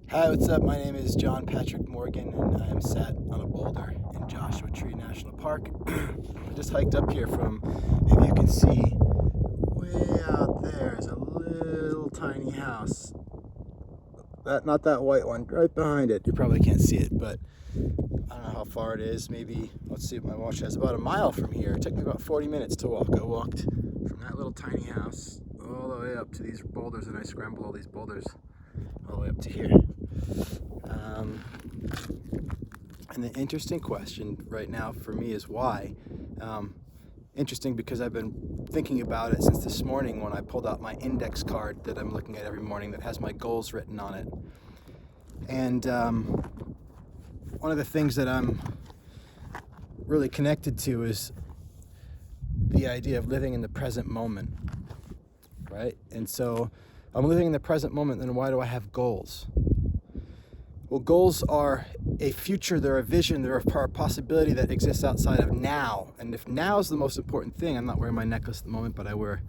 Hi, what's up? My name is John Patrick Morgan, and I am sat on a boulder in Joshua Tree National Park. I just hiked up here from, maybe you can see, way out there is a little tiny house. Not that white one, right behind it. You probably can't see it, but I don't know how far it is. Maybe, let's see what my watch has, about a mile from here. It took me about 40 minutes to walk. I walked from that little tiny house all the way up to these boulders, and I scrambled all these boulders all the way up to here. And the interesting question right now for me is why. Interesting because I've been thinking about it since this morning when I pulled out my index card that I'm looking at every morning that has my goals written on it. And one of the things that I'm really connected to is the idea of living in the present moment, right? And so I'm living in the present moment, then why do I have goals? Well, goals are a future, they're a vision, they're a possibility that exists outside of now. And if now is the most important thing, I'm not wearing my necklace at the moment, but I wear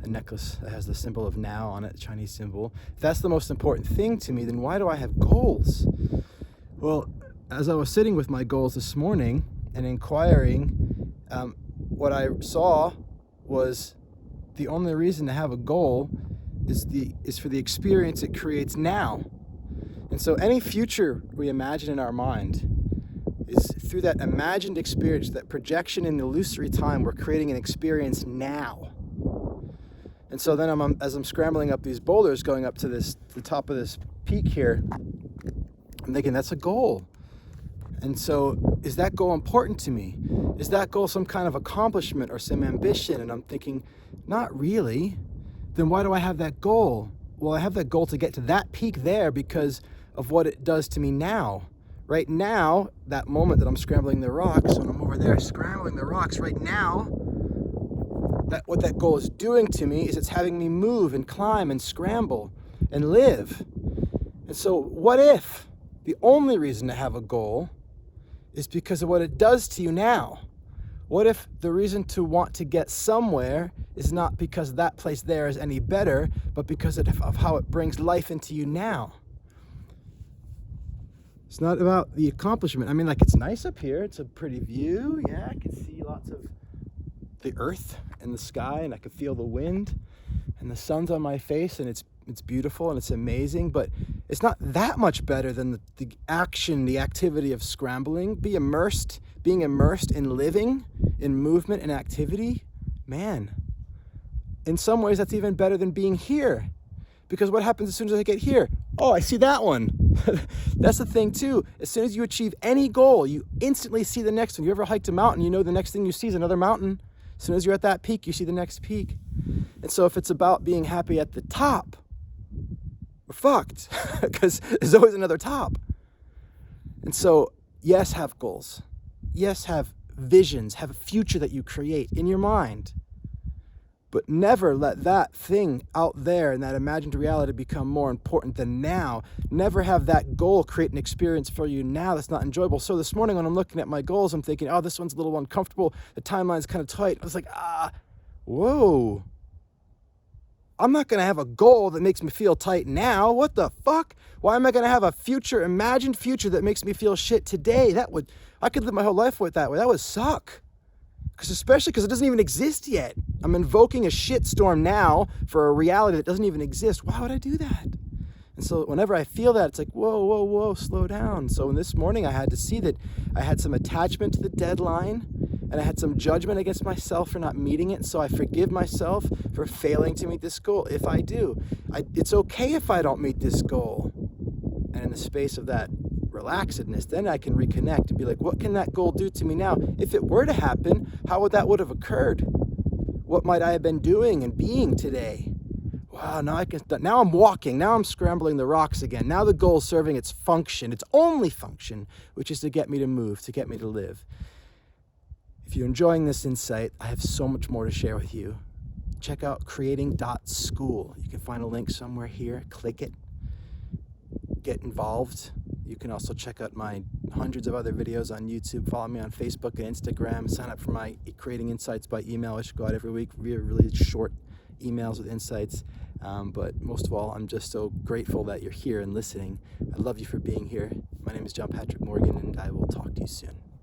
a necklace that has the symbol of now on it, the Chinese symbol. If that's the most important thing to me, then why do I have goals? Well, as I was sitting with my goals this morning and inquiring, what I saw was the only reason to have a goal is for the experience it creates now. And so any future we imagine in our mind is through that imagined experience, that projection in illusory time, we're creating an experience now. And so then as I'm scrambling up these boulders, going up to the top of this peak here, I'm thinking that's a goal. And so is that goal important to me? Is that goal some kind of accomplishment or some ambition? And I'm thinking, not really. Then why do I have that goal? Well, I have that goal to get to that peak there because of what it does to me now. Right now, that moment that I'm scrambling the rocks, when I'm over there scrambling the rocks right now, what that goal is doing to me is it's having me move and climb and scramble and live. And so what if the only reason to have a goal is because of what it does to you now? What if the reason to want to get somewhere is not because that place there is any better, but because of how it brings life into you now? It's not about the accomplishment. I mean, like, it's nice up here. It's a pretty view. Yeah, I can see lots of the earth and the sky, and I can feel the wind, and the sun's on my face, and it's beautiful and it's amazing, but it's not that much better than the action, the activity of scrambling, being immersed in living, in movement and activity. Man, in some ways that's even better than being here, because what happens as soon as I get here? Oh, I see that one. That's the thing too. As soon as you achieve any goal, you instantly see the next one. You ever hiked a mountain, you know the next thing you see is another mountain. As soon as you're at that peak, you see the next peak. And so if it's about being happy at the top, we're fucked because there's always another top. And so, yes, have goals. Yes, have visions, have a future that you create in your mind. But never let that thing out there and that imagined reality become more important than now. Never have that goal create an experience for you now that's not enjoyable. So this morning when I'm looking at my goals, I'm thinking, oh, this one's a little uncomfortable. The timeline's kind of tight. I was like, whoa. I'm not going to have a goal that makes me feel tight now. What the fuck? Why am I going to have a imagined future that makes me feel shit today? I could live my whole life with that way. That would suck. Especially because it doesn't even exist yet. I'm invoking a shitstorm now for a reality that doesn't even exist. Why would I do that? And so whenever I feel that, it's like, whoa, slow down. So this morning I had to see that I had some attachment to the deadline, and I had some judgment against myself for not meeting it. So I forgive myself for failing to meet this goal. If I do, it's okay if I don't meet this goal. And in the space of that relaxedness, then I can reconnect and be like, what can that goal do to me now? If it were to happen, how would that have occurred? What might I have been doing and being today? Wow, now I'm walking, now I'm scrambling the rocks again. Now the goal is serving its function, its only function, which is to get me to move, to get me to live. If you're enjoying this insight, I have so much more to share with you. Check out creating.school. You can find a link somewhere here, click it, get involved. You can also check out my hundreds of other videos on YouTube. Follow me on Facebook and Instagram. Sign up for my Creating Insights by email, which go out every week. Really short emails with insights. But most of all, I'm just so grateful that you're here and listening. I love you for being here. My name is John Patrick Morgan, and I will talk to you soon.